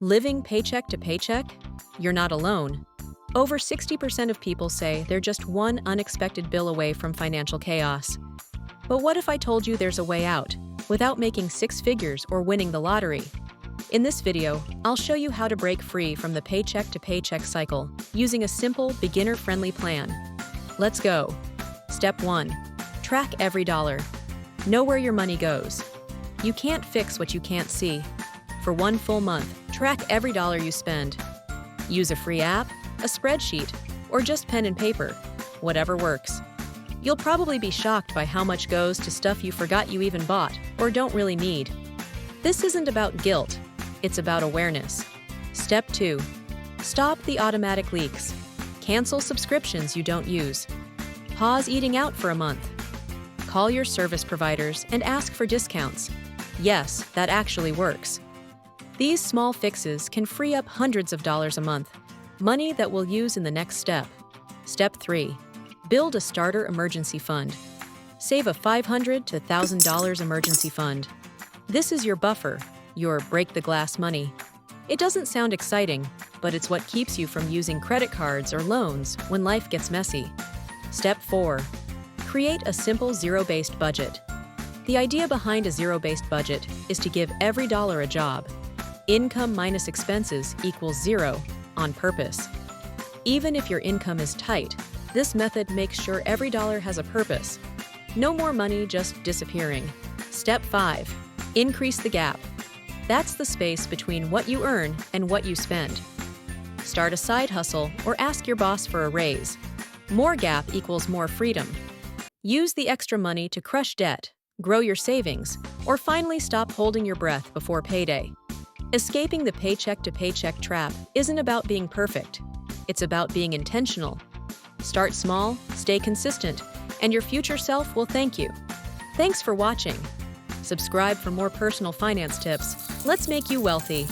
Living paycheck to paycheck? You're not alone. Over 60% of people say they're just one unexpected bill away from financial chaos. But what if I told you there's a way out, without making six figures or winning the lottery? In this video, I'll show you how to break free from the paycheck to paycheck cycle using a simple, beginner-friendly plan. Let's go. Step 1. Track every dollar. Know where your money goes. You can't fix what you can't see. For one full month, track every dollar you spend. Use a free app, a spreadsheet, or just pen and paper, whatever works. You'll probably be shocked by how much goes to stuff you forgot you even bought or don't really need. This isn't about guilt, it's about awareness. Step 2. Stop the automatic leaks. Cancel subscriptions you don't use. Pause eating out for a month. Call your service providers and ask for discounts. Yes, that actually works. These small fixes can free up hundreds of dollars a month, money that we'll use in the next step. Step 3. Build a starter emergency fund. Save a $500 to $1,000 emergency fund. This is your buffer, your break-the-glass money. It doesn't sound exciting, but it's what keeps you from using credit cards or loans when life gets messy. Step 4. Create a simple zero-based budget. The idea behind a zero-based budget is to give every dollar a job. Income minus expenses equals zero on purpose. Even if your income is tight, this method makes sure every dollar has a purpose. No more money just disappearing. Step 5. Increase the gap. That's the space between what you earn and what you spend. Start a side hustle or ask your boss for a raise. More gap equals more freedom. Use the extra money to crush debt, grow your savings, or finally stop holding your breath before payday. Escaping the paycheck to paycheck trap isn't about being perfect. It's about being intentional. Start small, stay consistent, and your future self will thank you. Thanks for watching. Subscribe for more personal finance tips. Let's make you wealthy.